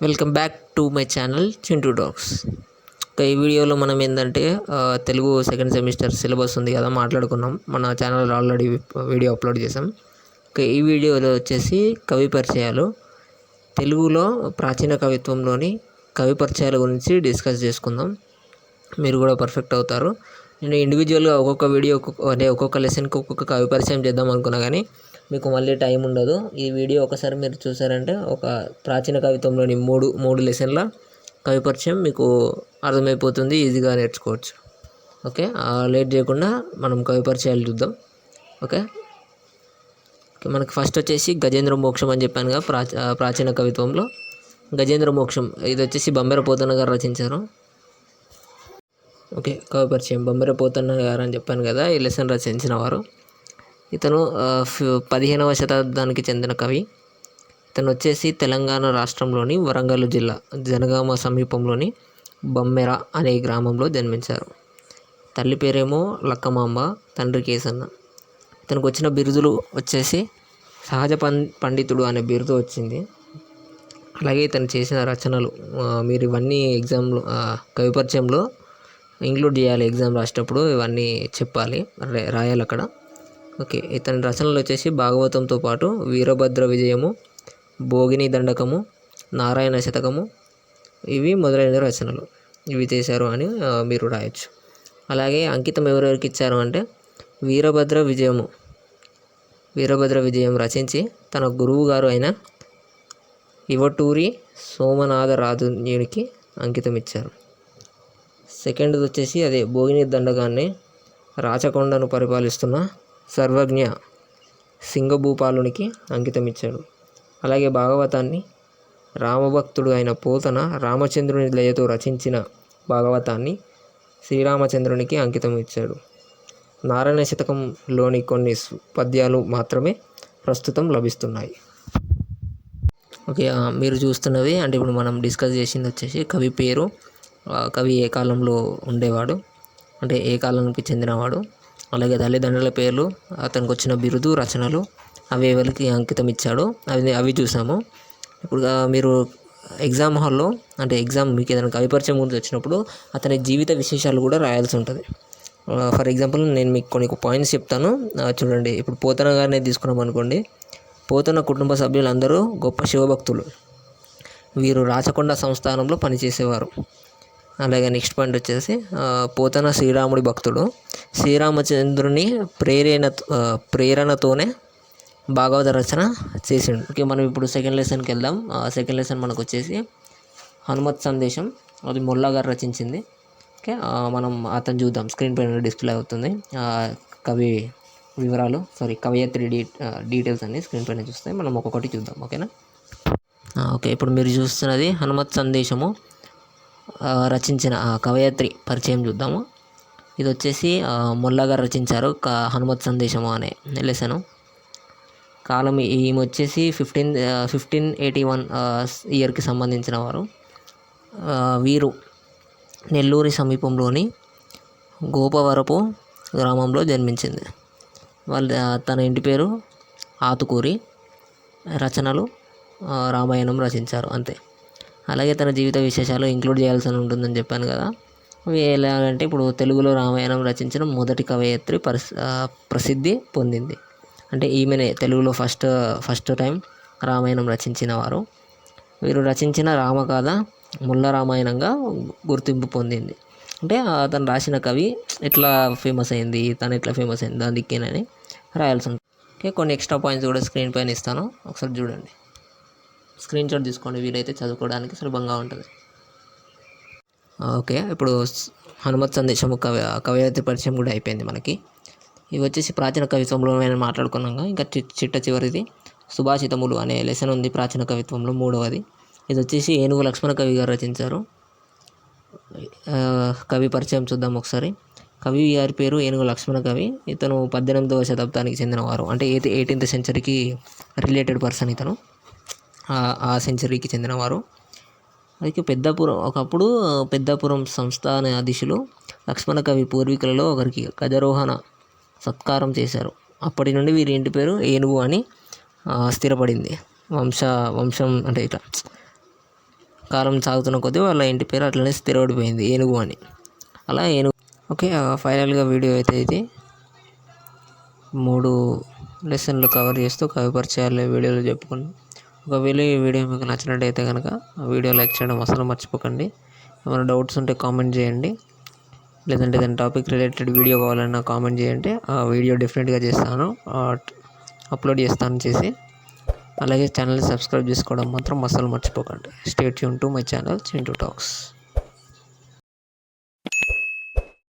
Welcome back to my channel Chintu talks. ఈ వీడియోలో మనం ఏంటంటే తెలుగు సెకండ్ సెమిస్టర్ సిలబస్ ఉంది కదా, మాట్లాడుకున్నాం. మన ఛానల్ ఆల్రెడీ వీడియో అప్లోడ్ చేసాం. ఈ వీడియోలో వచ్చేసి కవి పరిచయాలు, తెలుగులో ప్రాచీన కవిత్వంలోని కవి పరిచయాల గురించి డిస్కస్ చేసుకుందాం. మీరు కూడా పర్ఫెక్ట్ అవుతారు. నేను ఇండివిజువల్గా ఒక్కొక్క వీడియో ఒక్కొక్క లెసన్కి ఒక్కొక్క కవి పరిచయం చేద్దాం అనుకున్నా, కానీ మీకు మళ్ళీ టైం ఉండదు. ఈ వీడియో ఒకసారి మీరు చూసారంటే ఒక ప్రాచీన కవిత్వంలోని మూడు లెసన్ల కవి పరిచయం మీకు అర్థమైపోతుంది, ఈజీగా నేర్చుకోవచ్చు. ఓకే, లేట్ చేయకుండా మనం కవి పరిచయాలు చూద్దాం. ఓకే, మనకి ఫస్ట్ వచ్చేసి గజేంద్ర మోక్షం అని చెప్పానుగా, ప్రాచీన కవిత్వంలో గజేంద్ర మోక్షం. ఇది వచ్చేసి బంబెర పోతన్న గారు రచించారు. ఓకే, కవి పరిచయం బంబెర పోతన్న గారు అని చెప్పాను కదా, ఈ లెసన్ రచించిన వారు. ఇతను 15వ శతాబ్దానికి చెందిన కవి. ఇతను వచ్చేసి తెలంగాణ రాష్ట్రంలోని వరంగల్ జిల్లా జనగామ సమీపంలోని బమ్మెర అనే గ్రామంలో జన్మించారు. తల్లి పేరేమో లక్కమాంబ, తండ్రి కేసన్న. ఇతనికి వచ్చిన బిరుదులు వచ్చేసి సహజ పండితుడు అనే బిరుదు వచ్చింది. అలాగే ఇతను చేసిన రచనలు మీరు ఇవన్నీ ఎగ్జామ్లో కవి పరిచయంలో ఇంక్లూడ్ చేయాలి. ఎగ్జామ్ రాసేటప్పుడు ఇవన్నీ చెప్పాలి, రాయాలి అక్కడ. ఓకే, ఇతని రచనలు వచ్చేసి భాగవతంతో పాటు వీరభద్ర విజయము, భోగిని దండకము, నారాయణ శతకము, ఇవి మొదలైన రచనలు ఇవి చేశారు అని మీరు రాయొచ్చు. అలాగే అంకితం ఎవరెవరికి ఇచ్చారు అంటే వీరభద్ర విజయం రచించి తన గురువు గారు అయిన ఇవటూరి సోమనాథరాజునికి అంకితం ఇచ్చారు. సెకండ్ది వచ్చేసి అదే భోగిని దండకాన్ని రాచకొండను పరిపాలిస్తున్న సర్వజ్ఞ సింగభూపాలునికి అంకితం ఇచ్చాడు. అలాగే భాగవతాన్ని రామభక్తుడు అయిన పోతన రామచంద్రుని లయతో రచించిన భాగవతాన్ని శ్రీరామచంద్రునికి అంకితం ఇచ్చాడు. నారాయణ శతకంలోని కొన్ని పద్యాలు మాత్రమే ప్రస్తుతం లభిస్తున్నాయి. ఓకే, మీరు చూస్తున్నది అంటే ఇప్పుడు మనం డిస్కస్ చేసింది వచ్చేసి కవి పేరు, కవి ఏ కాలంలో ఉండేవాడు అంటే ఏ కాలానికి చెందినవాడు, అలాగే తల్లిదండ్రుల పేర్లు, అతనికి వచ్చిన బిరుదు, రచనలు, అవి ఎవరికి అంకితం ఇచ్చాడో అవి చూసాము. ఇప్పుడు మీరు ఎగ్జామ్ హాల్లో అంటే మీకు ఏదైనా కవి పరిచయం గురించి వచ్చినప్పుడు అతని జీవిత విశేషాలు కూడా రాయాల్సి ఉంటుంది. ఫర్ ఎగ్జాంపుల్ నేను మీకు కొన్ని పాయింట్స్ చెప్తాను, చూడండి. ఇప్పుడు పోతన గారిని తీసుకున్నాం అనుకోండి. పోతన కుటుంబ సభ్యులందరూ గొప్ప శివభక్తులు. వీరు రాచకొండ సంస్థానంలో పనిచేసేవారు. అలాగే నెక్స్ట్ పాయింట్ వచ్చేసి పోతన శ్రీరాముడి భక్తుడు. శ్రీరామచంద్రుని ప్రేరణతోనే భాగవత రచన చేసిండు. ఓకే, మనం ఇప్పుడు సెకండ్ లెసన్కి వెళ్దాం. సెకండ్ లెసన్ మనకు వచ్చేసి హనుమత్ సందేశం, అది మొల్లా గారు రచించింది. ఓకే, మనం అతను చూద్దాం. స్క్రీన్ పైన డిస్ప్లే అవుతుంది కవి వివరాలు, కవయిత్రి డీటెయిల్స్ అన్ని స్క్రీన్ పైన చూస్తే మనం ఒక్కొక్కటి చూద్దాం. ఓకేనా? ఓకే, ఇప్పుడు మీరు చూస్తున్నది హనుమత్ సందేశము రచించిన కవయిత్రి పరిచయం చూద్దాము. ఇది వచ్చేసి మొల్లా గారు రచించారు హనుమత్ సందేశము అనే లెసను. కాలం ఈమె వచ్చేసి 1581 ఇయర్కి సంబంధించిన వారు. వీరు నెల్లూరి సమీపంలోని గోపవరపు గ్రామంలో జన్మించింది. తన ఇంటి పేరు ఆతుకూరి. రచనలు రామాయణం రచించారు అంతే. అలాగే తన జీవిత విశేషాలు ఇంక్లూడ్ చేయాల్సి ఉంటుందని చెప్పాను కదా. అవి ఎలాగంటే ఇప్పుడు తెలుగులో రామాయణం రచించిన మొదటి కవయిత్రి ప్రసిద్ధి పొందింది. అంటే ఈమెనే తెలుగులో ఫస్ట్ టైం రామాయణం రచించిన వారు. వీరు రచించిన రామగాథ ముల్ల రామాయణంగా గుర్తింపు పొందింది. అంటే తను రాసిన కవి ఎట్లా ఫేమస్ అయింది, తను ఎట్లా ఫేమస్ అయింది దాని దిక్కేనని రాయాల్సి ఉంటుంది. ఓకే, కొన్ని ఎక్స్ట్రా పాయింట్స్ కూడా స్క్రీన్ పైన ఇస్తాను, ఒకసారి చూడండి. స్క్రీన్ షాట్ తీసుకోండి, వీలైతే చదువుకోవడానికి సులభంగా ఉంటుంది. ఓకే, ఇప్పుడు హనుమత్ సందేశము కవయిత్రి పరిచయం కూడా అయిపోయింది మనకి. ఇవి వచ్చేసి ప్రాచీన కవిత్వంలో నేను మాట్లాడుకున్నాగా. ఇంకా చిట్ట చివరిది సుభాషితములు అనే లెసన్ ఉంది ప్రాచీన కవిత్వంలో, 3వది. ఇది వచ్చేసి ఏనుగు లక్ష్మణ కవి గారు రచించారు. కవి పరిచయం చూద్దాం ఒకసారి. కవి గారి పేరు ఏనుగు లక్ష్మణ కవి. ఇతను 18వ శతాబ్దానికి చెందినవారు. అంటే 18th సెంచరీకి రిలేటెడ్ పర్సన్ ఇతను, ఆ సెంచరీకి చెందినవారు. అయితే ఒకప్పుడు పెద్దాపురం సంస్థానాధీశులు లక్ష్మణ కవి పూర్వీకులలో ఒకరికి గజారోహణ సత్కారం చేశారు. అప్పటి నుండి వీరి ఇంటి పేరు ఏనుగు అని స్థిరపడింది. వంశం అంటే ఇట్లా కాలం సాగుతున్న కొద్దీ వాళ్ళ ఇంటి పేరు అట్లనే స్థిరపడిపోయింది ఏనుగు అని. అలా ఏనుగు. ఓకే, ఫైనల్గా వీడియో అయితే ఇది 3 లెసన్లు కవర్ చేస్తూ కవి పరిచయాలు వీడియోలో చెప్పుకున్నాం. ఒకవేళ ఈ వీడియో మీకు నచ్చినట్టయితే కనుక వీడియో లైక్ చేయడం అసలు మర్చిపోకండి. ఏమైనా డౌట్స్ ఉంటే కామెంట్ చేయండి, లేదంటే దాని టాపిక్ రిలేటెడ్ వీడియో కావాలన్నా కామెంట్ చేయండి. ఆ వీడియో డెఫినెట్గా చేస్తాను, అప్లోడ్ చేస్తాను చేసి. అలాగే ఛానల్ని సబ్స్క్రైబ్ చేసుకోవడం మాత్రం అస్సలు మర్చిపోకండి. Stay tune to my channel Chintu talks.